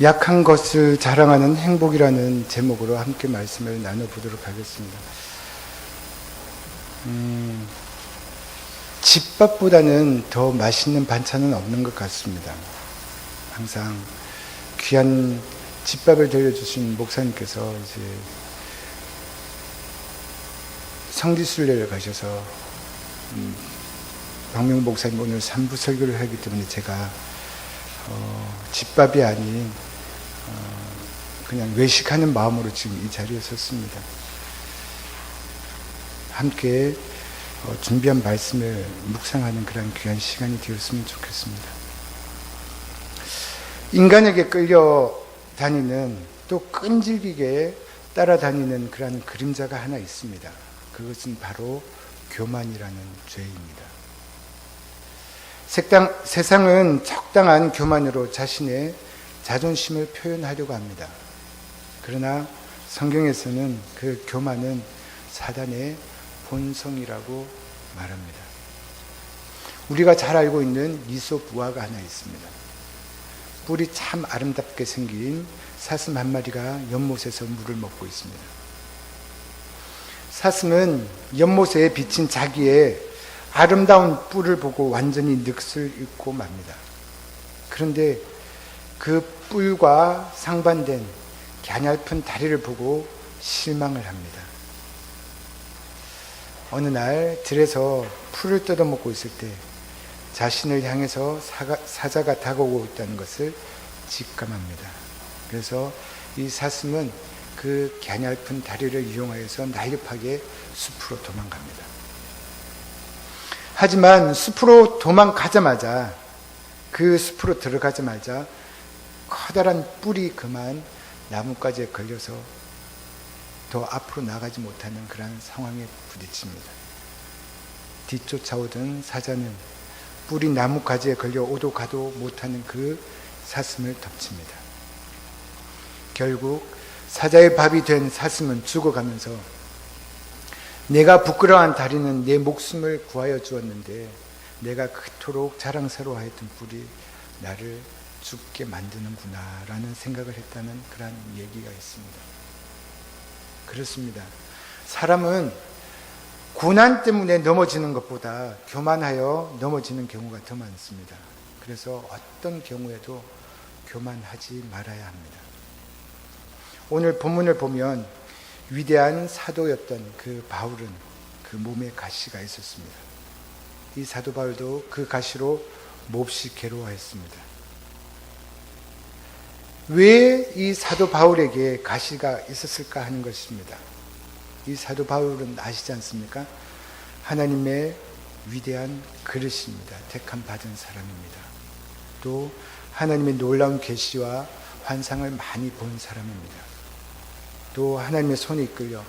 약한 것을 자랑하는 행복이라는 제목으로 함께 말씀을 나눠보도록 하겠습니다. 집밥보다는 더 맛있는 반찬은 없는 것 같습니다. 항상 귀한 집밥을 들려주신 목사님께서 이제 성지순례를 가셔서 박명 목사님 오늘 3부 설교를 하기 때문에 제가 집밥이 아닌 그냥 외식하는 마음으로 지금 이 자리에 섰습니다. 함께 준비한 말씀을 묵상하는 그런 귀한 시간이 되었으면 좋겠습니다. 인간에게 끌려다니는 또 끈질기게 따라다니는 그런 그림자가 하나 있습니다. 그것은 바로 교만이라는 죄입니다. 세상은 적당한 교만으로 자신의 자존심을 표현하려고 합니다. 그러나 성경에서는 그 교만은 사단의 본성이라고 말합니다. 우리가 잘 알고 있는 이솝 우화가 하나 있습니다. 뿔이 참 아름답게 생긴 사슴 한 마리가 연못에서 물을 먹고 있습니다. 사슴은 연못에 비친 자기의 아름다운 뿔을 보고 완전히 넋을 잃고 맙니다. 그런데 그 뿔과 상반된 갸냘픈 다리를 보고 실망을 합니다. 어느 날 들에서 풀을 뜯어먹고 있을 때 자신을 향해서 사자가 다가오고 있다는 것을 직감합니다. 그래서 이 사슴은 그 갸냘픈 다리를 이용하여서 날렵하게 숲으로 도망갑니다. 하지만 숲으로 도망가자마자, 그 숲으로 들어가자마자 커다란 뿔이 그만 나뭇가지에 걸려서 더 앞으로 나가지 못하는 그런 상황에 부딪힙니다. 뒤쫓아오던 사자는 뿔이 나뭇가지에 걸려 오도 가도 못하는 그 사슴을 덮칩니다. 결국 사자의 밥이 된 사슴은 죽어가면서 내가 부끄러워한 다리는 내 목숨을 구하여 주었는데 내가 그토록 자랑스러워했던 뿔이 나를 죽게 만드는구나 라는 생각을 했다는 그런 얘기가 있습니다. 그렇습니다. 사람은 고난 때문에 넘어지는 것보다 교만하여 넘어지는 경우가 더 많습니다. 그래서 어떤 경우에도 교만하지 말아야 합니다. 오늘 본문을 보면 위대한 사도였던 그 바울은 그 몸에 가시가 있었습니다. 이 사도 바울도 그 가시로 몹시 괴로워했습니다. 왜 이 사도 바울에게 가시가 있었을까 하는 것입니다. 이 사도 바울은 아시지 않습니까? 하나님의 위대한 그릇입니다. 택함 받은 사람입니다. 또 하나님의 놀라운 계시와 환상을 많이 본 사람입니다. 또 하나님의 손에 이끌려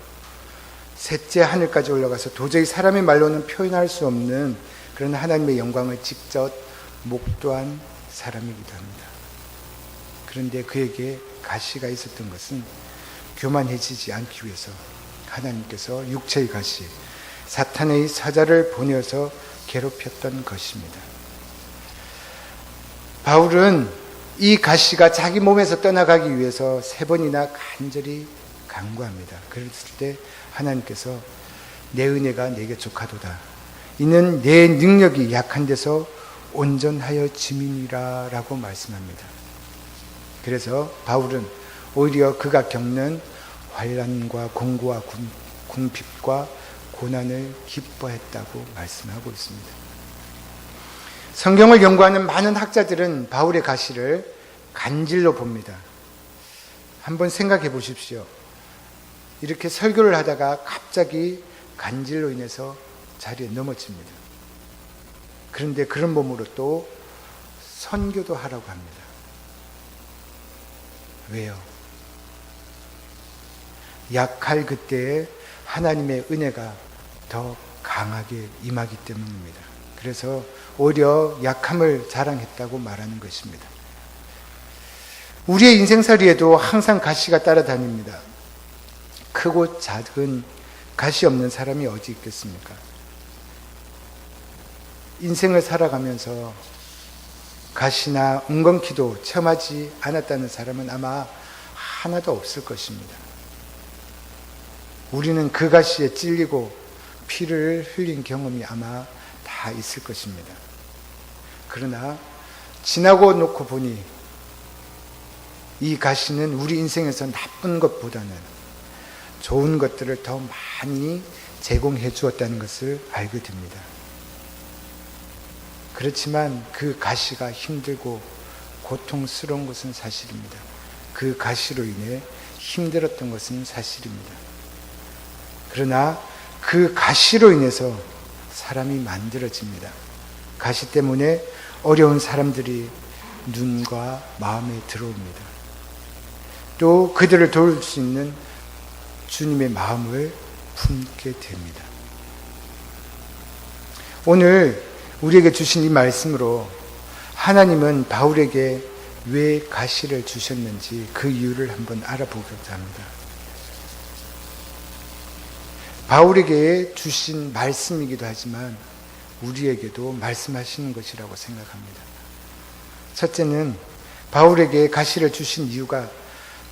셋째 하늘까지 올라가서 도저히 사람의 말로는 표현할 수 없는 그런 하나님의 영광을 직접 목도한 사람이기도 합니다. 그런데 그에게 가시가 있었던 것은 교만해지지 않기 위해서 하나님께서 육체의 가시, 사탄의 사자를 보내어서 괴롭혔던 것입니다. 바울은 이 가시가 자기 몸에서 떠나가기 위해서 3번이나 간절히 간구합니다. 그랬을 때 하나님께서 내 은혜가 내게 족하도다. 이는 내 능력이 약한 데서 온전하여 짐이니라 라고 말씀합니다. 그래서 바울은 오히려 그가 겪는 환난과 공고와 궁핍과 고난을 기뻐했다고 말씀하고 있습니다. 성경을 연구하는 많은 학자들은 바울의 가시를 간질로 봅니다. 한번 생각해 보십시오. 이렇게 설교를 하다가 갑자기 간질로 인해서 자리에 넘어집니다. 그런데 그런 몸으로 또 선교도 하라고 합니다. 왜요? 약할 그때에 하나님의 은혜가 더 강하게 임하기 때문입니다. 그래서 오히려 약함을 자랑했다고 말하는 것입니다. 우리의 인생살이에도 항상 가시가 따라다닙니다. 크고 작은 가시 없는 사람이 어디 있겠습니까? 인생을 살아가면서 가시나 웅건키도 체험하지 않았다는 사람은 아마 하나도 없을 것입니다. 우리는 그 가시에 찔리고 피를 흘린 경험이 아마 다 있을 것입니다. 그러나 지나고 놓고 보니 이 가시는 우리 인생에서 나쁜 것보다는 좋은 것들을 더 많이 제공해 주었다는 것을 알게 됩니다. 그렇지만 그 가시가 힘들고 고통스러운 것은 사실입니다. 그 가시로 인해 힘들었던 것은 사실입니다. 그러나 그 가시로 인해서 사람이 만들어집니다. 가시 때문에 어려운 사람들이 눈과 마음에 들어옵니다. 또 그들을 도울 수 있는 주님의 마음을 품게 됩니다. 오늘 우리에게 주신 이 말씀으로 하나님은 바울에게 왜 가시를 주셨는지 그 이유를 한번 알아보고자 합니다. 바울에게 주신 말씀이기도 하지만 우리에게도 말씀하시는 것이라고 생각합니다. 첫째는 바울에게 가시를 주신 이유가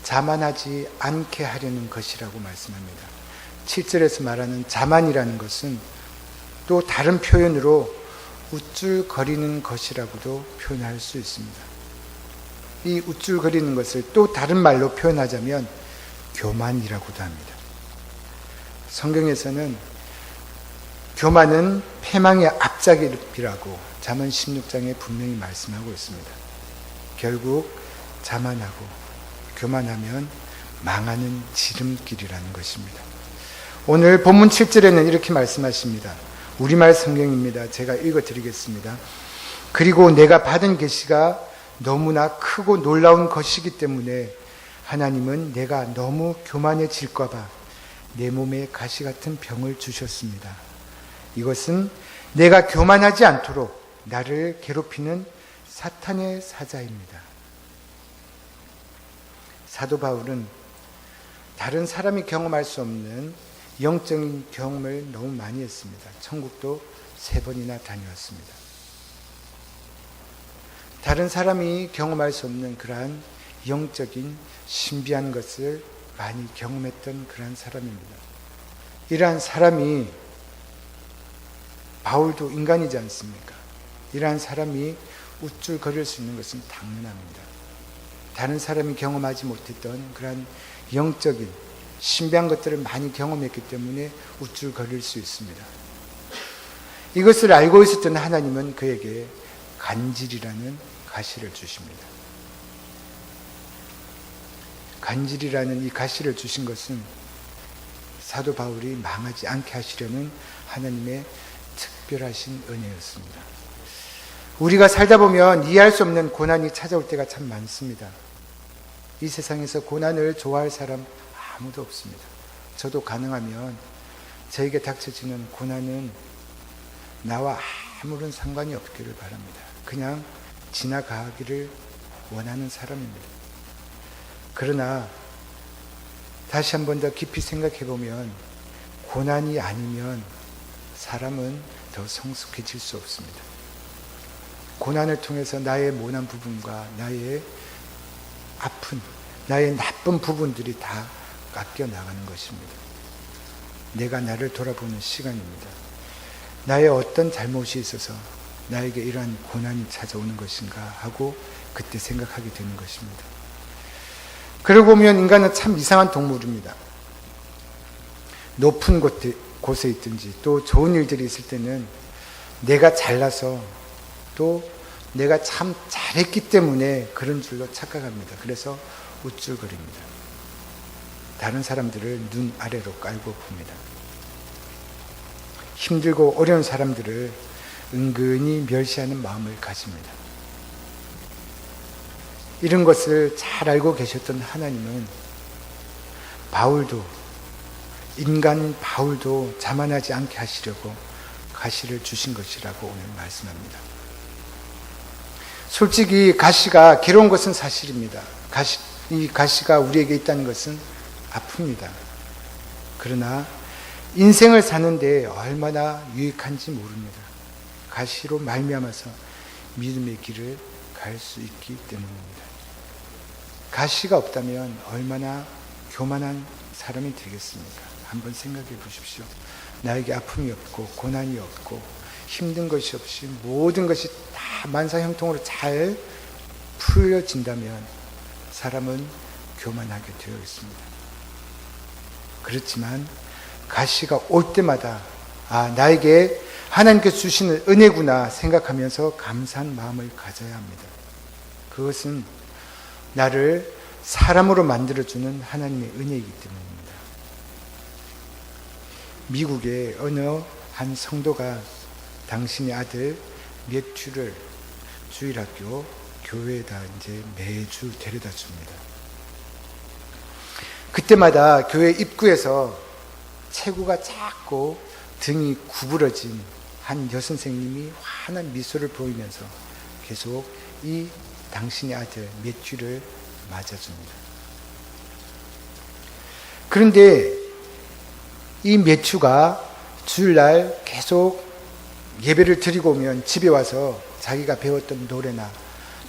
자만하지 않게 하려는 것이라고 말씀합니다. 7절에서 말하는 자만이라는 것은 또 다른 표현으로 우쭐거리는 것이라고도 표현할 수 있습니다. 이 우쭐거리는 것을 또 다른 말로 표현하자면 교만이라고도 합니다. 성경에서는 교만은 패망의 앞잡이라고 잠언 16장에 분명히 말씀하고 있습니다. 결국 자만하고 교만하면 망하는 지름길이라는 것입니다. 오늘 본문 7절에는 이렇게 말씀하십니다. 우리말 성경입니다. 제가 읽어드리겠습니다. 그리고 내가 받은 계시가 너무나 크고 놀라운 것이기 때문에 하나님은 내가 너무 교만해질까 봐 내 몸에 가시 같은 병을 주셨습니다. 이것은 내가 교만하지 않도록 나를 괴롭히는 사탄의 사자입니다. 사도 바울은 다른 사람이 경험할 수 없는 영적인 경험을 너무 많이 했습니다. 천국도 3번이나 다녀왔습니다. 다른 사람이 경험할 수 없는 그러한 영적인 신비한 것을 많이 경험했던 그러한 사람입니다. 이러한 사람이 바울도 인간이지 않습니까? 이러한 사람이 우쭐거릴 수 있는 것은 당연합니다. 다른 사람이 경험하지 못했던 그러한 영적인 신비한 것들을 많이 경험했기 때문에 우쭐거릴 수 있습니다. 이것을 알고 있었던 하나님은 그에게 간질이라는 가시를 주십니다. 간질이라는 이 가시를 주신 것은 사도 바울이 망하지 않게 하시려는 하나님의 특별하신 은혜였습니다. 우리가 살다 보면 이해할 수 없는 고난이 찾아올 때가 참 많습니다. 이 세상에서 고난을 좋아할 사람 아무도 없습니다. 저도 가능하면 저에게 닥쳐지는 고난은 나와 아무런 상관이 없기를 바랍니다. 그냥 지나가기를 원하는 사람입니다. 그러나 다시 한 번 더 깊이 생각해 보면 고난이 아니면 사람은 더 성숙해질 수 없습니다. 고난을 통해서 나의 모난 부분과 나의 아픈, 나의 나쁜 부분들이 다 깎여 나가는 것입니다. 내가 나를 돌아보는 시간입니다. 나의 어떤 잘못이 있어서 나에게 이러한 고난이 찾아오는 것인가 하고 그때 생각하게 되는 것입니다. 그러고 보면 인간은 참 이상한 동물입니다. 높은 곳에 있든지 또 좋은 일들이 있을 때는 내가 잘나서 또 내가 참 잘했기 때문에 그런 줄로 착각합니다. 그래서 우쭐거립니다. 다른 사람들을 눈 아래로 깔고 봅니다. 힘들고 어려운 사람들을 은근히 멸시하는 마음을 가집니다. 이런 것을 잘 알고 계셨던 하나님은 바울도, 인간 바울도 자만하지 않게 하시려고 가시를 주신 것이라고 오늘 말씀합니다. 솔직히 가시가 괴로운 것은 사실입니다. 이 가시가 우리에게 있다는 것은 아픕니다. 그러나 인생을 사는데 얼마나 유익한지 모릅니다. 가시로 말미암아서 믿음의 길을 갈 수 있기 때문입니다. 가시가 없다면 얼마나 교만한 사람이 되겠습니까? 한번 생각해 보십시오. 나에게 아픔이 없고 고난이 없고 힘든 것이 없이 모든 것이 다 만사형통으로 잘 풀려진다면 사람은 교만하게 되어 있습니다. 그렇지만 가시가 올 때마다 나에게 하나님께서 주시는 은혜구나 생각하면서 감사한 마음을 가져야 합니다. 그것은 나를 사람으로 만들어주는 하나님의 은혜이기 때문입니다. 미국의 어느 한 성도가 당신의 아들 매튜를 주일학교 교회에다 이제 매주 데려다 줍니다. 그때마다 교회 입구에서 체구가 작고 등이 구부러진 한 여선생님이 환한 미소를 보이면서 계속 이 당신의 아들 매튜를 맞아줍니다. 그런데 이 매튜가 주일날 계속 예배를 드리고 오면 집에 와서 자기가 배웠던 노래나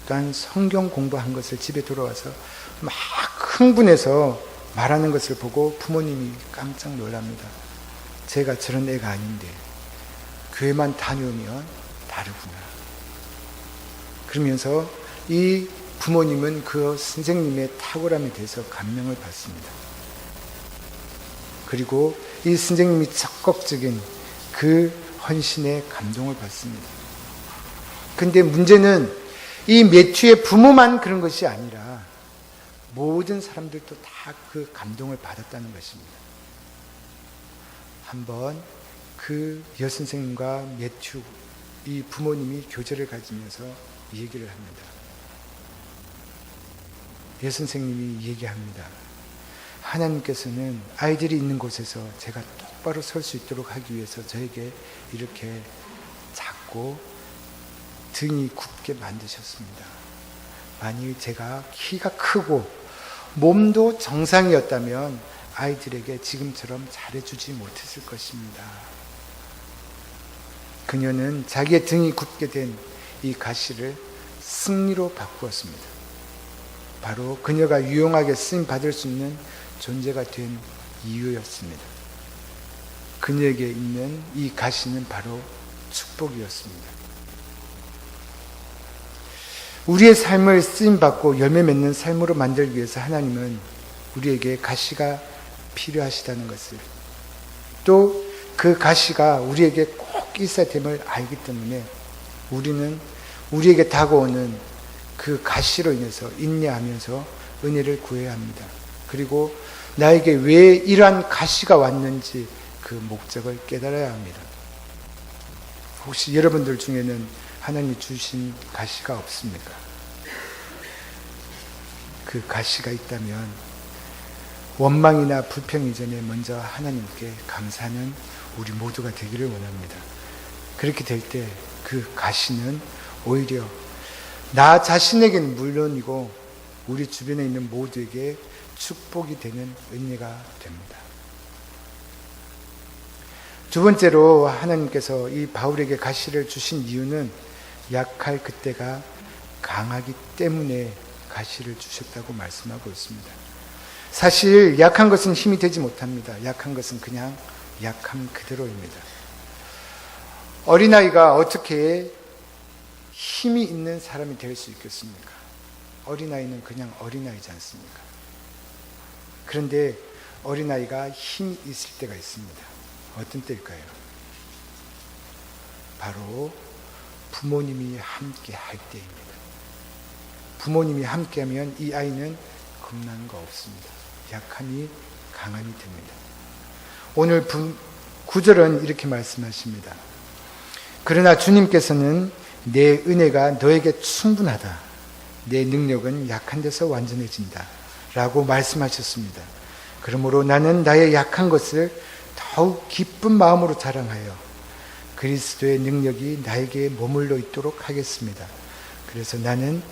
또한 성경 공부한 것을 집에 돌아와서 막 흥분해서 말하는 것을 보고 부모님이 깜짝 놀랍니다. 제가 저런 애가 아닌데 교회만 다녀오면 다르구나. 그러면서 이 부모님은 그 선생님의 탁월함에 대해서 감명을 받습니다. 그리고 이 선생님이 적극적인 그 헌신에 감동을 받습니다. 근데 문제는 이 매튜의 부모만 그런 것이 아니라 모든 사람들도 다 그 감동을 받았다는 것입니다. 한번 그 여선생님과 매튜 이 부모님이 교제를 가지면서 얘기를 합니다. 여선생님이 얘기합니다. 하나님께서는 아이들이 있는 곳에서 제가 똑바로 설 수 있도록 하기 위해서 저에게 이렇게 작고 등이 굽게 만드셨습니다. 만일 제가 키가 크고 몸도 정상이었다면 아이들에게 지금처럼 잘해주지 못했을 것입니다. 그녀는 자기의 등이 굽게 된 이 가시를 승리로 바꾸었습니다. 바로 그녀가 유용하게 쓰임 받을 수 있는 존재가 된 이유였습니다. 그녀에게 있는 이 가시는 바로 축복이었습니다. 우리의 삶을 쓰임받고 열매 맺는 삶으로 만들기 위해서 하나님은 우리에게 가시가 필요하시다는 것을, 또 그 가시가 우리에게 꼭 있어야 됨을 알기 때문에 우리는 우리에게 다가오는 그 가시로 인해서 인내하면서 은혜를 구해야 합니다. 그리고 나에게 왜 이러한 가시가 왔는지 그 목적을 깨달아야 합니다. 혹시 여러분들 중에는 하나님이 주신 가시가 없습니까? 그 가시가 있다면 원망이나 불평 이전에 먼저 하나님께 감사하는 우리 모두가 되기를 원합니다. 그렇게 될 때 그 가시는 오히려 나 자신에게는 물론이고 우리 주변에 있는 모두에게 축복이 되는 은혜가 됩니다. 두 번째로 하나님께서 이 바울에게 가시를 주신 이유는 약할 그때가 강하기 때문에 가시를 주셨다고 말씀하고 있습니다. 사실 약한 것은 힘이 되지 못합니다. 약한 것은 그냥 약함 그대로입니다. 어린아이가 어떻게 힘이 있는 사람이 될 수 있겠습니까? 어린아이는 그냥 어린아이지 않습니까? 그런데 어린아이가 힘이 있을 때가 있습니다. 어떤 때일까요? 바로 부모님이 함께 할 때입니다. 부모님이 함께 하면 이 아이는 겁나는 거 없습니다. 약함이 강함이 됩니다. 오늘 9절은 이렇게 말씀하십니다. 그러나 주님께서는 내 은혜가 너에게 충분하다. 내 능력은 약한 데서 완전해진다. 라고 말씀하셨습니다. 그러므로 나는 나의 약한 것을 더욱 기쁜 마음으로 자랑하여 그리스도의 능력이 나에게 머물러 있도록 하겠습니다. 그래서 나는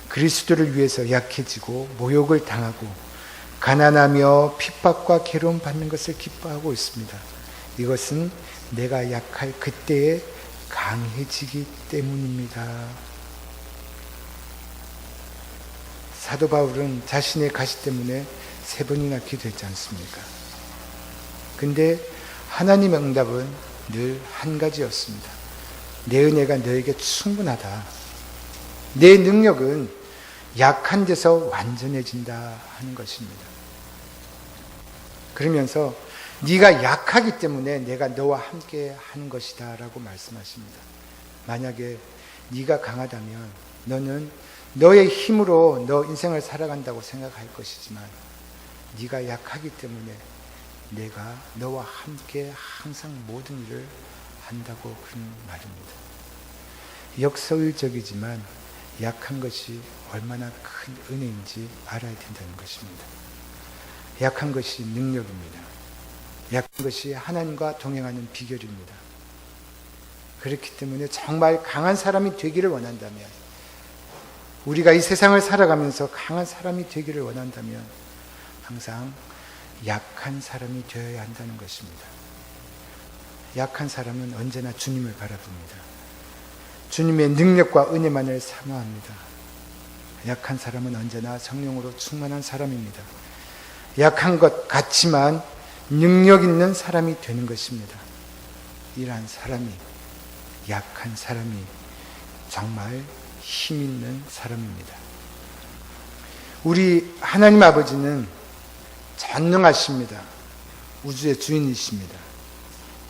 그리스도를 위해서 약해지고 모욕을 당하고 가난하며 핍박과 괴로움 받는 것을 기뻐하고 있습니다. 이것은 내가 약할 그때에 강해지기 때문입니다. 사도 바울은 자신의 가시 때문에 3번이나 기도했지 않습니까? 근데 하나님의 응답은 늘 한 가지였습니다. 내 은혜가 너에게 충분하다. 내 능력은 약한 데서 완전해진다 하는 것입니다. 그러면서 네가 약하기 때문에 내가 너와 함께 하는 것이다 라고 말씀하십니다. 만약에 네가 강하다면 너는 너의 힘으로 너 인생을 살아간다고 생각할 것이지만 네가 약하기 때문에 내가 너와 함께 항상 모든 일을 한다고 그런 말입니다. 역설적이지만 약한 것이 얼마나 큰 은혜인지 알아야 된다는 것입니다. 약한 것이 능력입니다. 약한 것이 하나님과 동행하는 비결입니다. 그렇기 때문에 정말 강한 사람이 되기를 원한다면, 우리가 이 세상을 살아가면서 강한 사람이 되기를 원한다면 항상 약한 사람이 되어야 한다는 것입니다. 약한 사람은 언제나 주님을 바라봅니다. 주님의 능력과 은혜만을 사모합니다. 약한 사람은 언제나 성령으로 충만한 사람입니다. 약한 것 같지만 능력 있는 사람이 되는 것입니다. 이러한 사람이, 약한 사람이 정말 힘 있는 사람입니다. 우리 하나님 아버지는 전능하십니다. 우주의 주인이십니다.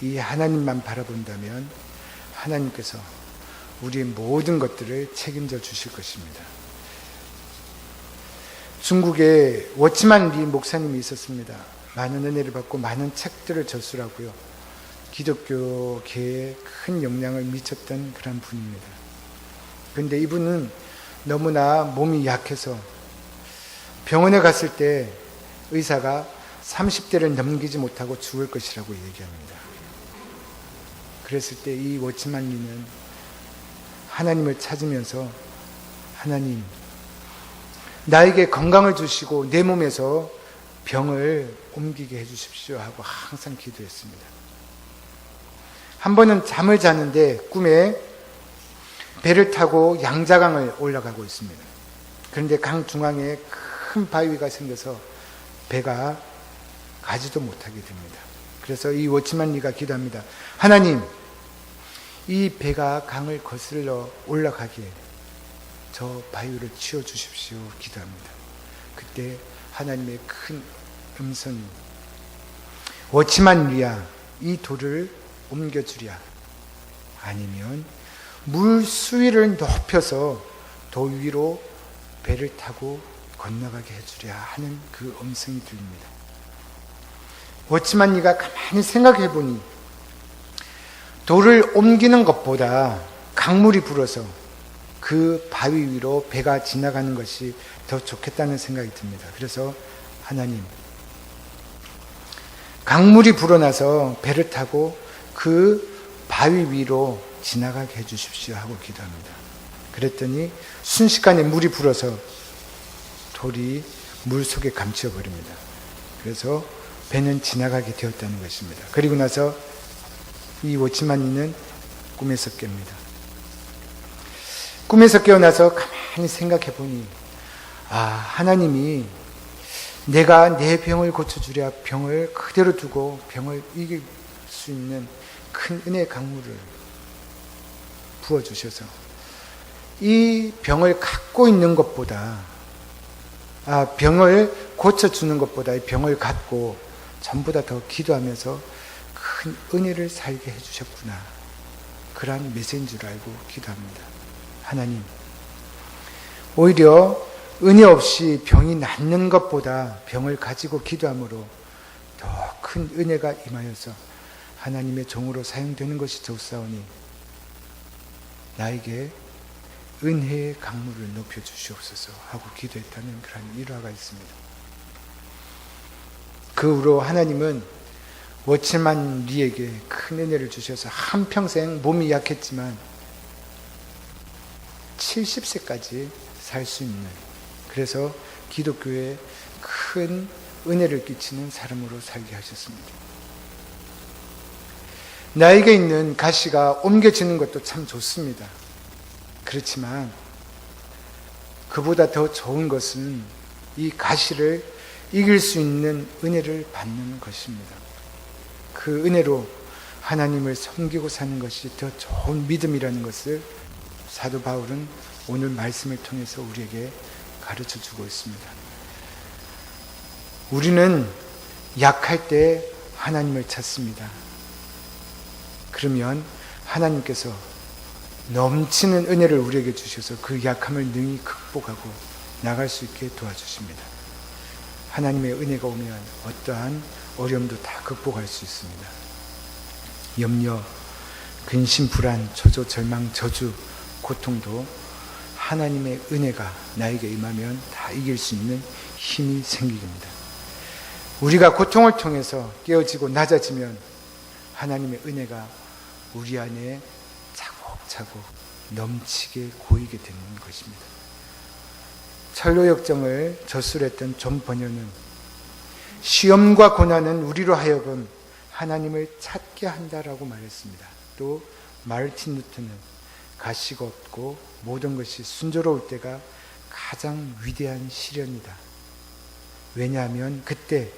이 하나님만 바라본다면 하나님께서 우리의 모든 것들을 책임져 주실 것입니다. 중국에 워치만 리 목사님이 있었습니다. 많은 은혜를 받고 많은 책들을 저술하고요. 기독교계에 큰 영향을 미쳤던 그런 분입니다. 그런데 이분은 너무나 몸이 약해서 병원에 갔을 때 의사가 30대를 넘기지 못하고 죽을 것이라고 얘기합니다. 그랬을 때 이 워치만 리는 하나님을 찾으면서, 하나님, 나에게 건강을 주시고 내 몸에서 병을 옮기게 해주십시오 하고 항상 기도했습니다. 한 번은 잠을 자는데 꿈에 배를 타고 양자강을 올라가고 있습니다. 그런데 강 중앙에 큰 바위가 생겨서 배가 가지도 못하게 됩니다. 그래서 이 워치만 리가 기도합니다. 하나님, 이 배가 강을 거슬러 올라가게 저 바위를 치워주십시오 기도합니다. 그때 하나님의 큰 음성이, 워치만 리야, 이 돌을 옮겨주랴, 아니면 물 수위를 높여서 도 위로 배를 타고 건너가게 해주랴 하는 그 음성이 들립니다. 워치만 리가 가만히 생각해 보니 돌을 옮기는 것보다 강물이 불어서 그 바위 위로 배가 지나가는 것이 더 좋겠다는 생각이 듭니다. 그래서 하나님, 강물이 불어나서 배를 타고 그 바위 위로 지나가게 해주십시오 하고 기도합니다. 그랬더니 순식간에 물이 불어서 돌이 물 속에 감춰버립니다. 그래서 배는 지나가게 되었다는 것입니다. 그리고 나서 이 워치만 리는 꿈에서 깹니다. 꿈에서 깨어나서 가만히 생각해 보니, 하나님이 내가 내 병을 고쳐주랴 병을 그대로 두고 병을 이길 수 있는 큰 은혜의 강물을 부어주셔서 이 병을 갖고 있는 것보다, 병을 고쳐주는 것보다 이 병을 갖고 전보다 더 기도하면서 큰 은혜를 살게 해주셨구나. 그러한 메시지인 줄 알고 기도합니다. 하나님, 오히려 은혜 없이 병이 낫는 것보다 병을 가지고 기도함으로 더 큰 은혜가 임하여서 하나님의 종으로 사용되는 것이 좋사오니 나에게 은혜의 강물을 높여주시옵소서 하고 기도했다는 그런 일화가 있습니다. 그 후로 하나님은 워치만 리에게 큰 은혜를 주셔서 한평생 몸이 약했지만 70세까지 살 수 있는, 그래서 기독교에 큰 은혜를 끼치는 사람으로 살게 하셨습니다. 나에게 있는 가시가 옮겨지는 것도 참 좋습니다. 그렇지만 그보다 더 좋은 것은 이 가시를 이길 수 있는 은혜를 받는 것입니다. 그 은혜로 하나님을 섬기고 사는 것이 더 좋은 믿음이라는 것을 사도 바울은 오늘 말씀을 통해서 우리에게 가르쳐 주고 있습니다. 우리는 약할 때 하나님을 찾습니다. 그러면 하나님께서 넘치는 은혜를 우리에게 주셔서 그 약함을 능히 극복하고 나갈 수 있게 도와주십니다. 하나님의 은혜가 오면 어떠한 어려움도 다 극복할 수 있습니다. 염려, 근심, 불안, 초조, 절망, 저주, 고통도 하나님의 은혜가 나에게 임하면 다 이길 수 있는 힘이 생깁니다. 우리가 고통을 통해서 깨어지고 낮아지면 하나님의 은혜가 우리 안에 차곡차곡 넘치게 고이게 되는 것입니다. 철로 역정을 저술했던 존 버녀는 시험과 고난은 우리로 하여금 하나님을 찾게 한다라고 말했습니다. 또 마르틴 루터는 가시가 없고 모든 것이 순조로울 때가 가장 위대한 시련이다. 왜냐하면 그때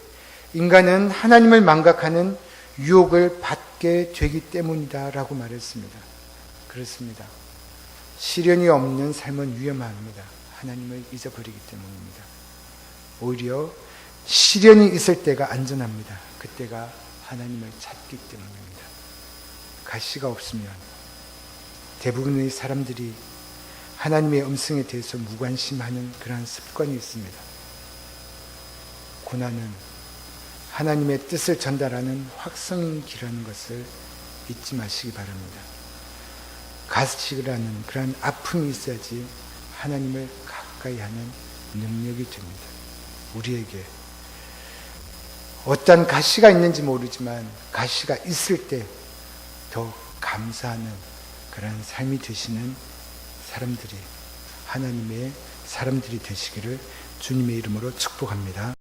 인간은 하나님을 망각하는 유혹을 받게 되기 때문이다 라고 말했습니다. 그렇습니다. 시련이 없는 삶은 위험합니다. 하나님을 잊어버리기 때문입니다. 오히려 시련이 있을 때가 안전합니다. 그때가 하나님을 찾기 때문입니다. 가시가 없으면 대부분의 사람들이 하나님의 음성에 대해서 무관심하는 그러한 습관이 있습니다. 고난은 하나님의 뜻을 전달하는 확성인 길이라는 것을 잊지 마시기 바랍니다. 가시라는 그러한 아픔이 있어야지 하나님을 가까이 하는 능력이 됩니다. 우리에게 어떤 가시가 있는지 모르지만 가시가 있을 때 더 감사하는 그런 삶이 되시는 사람들이 하나님의 사람들이 되시기를 주님의 이름으로 축복합니다.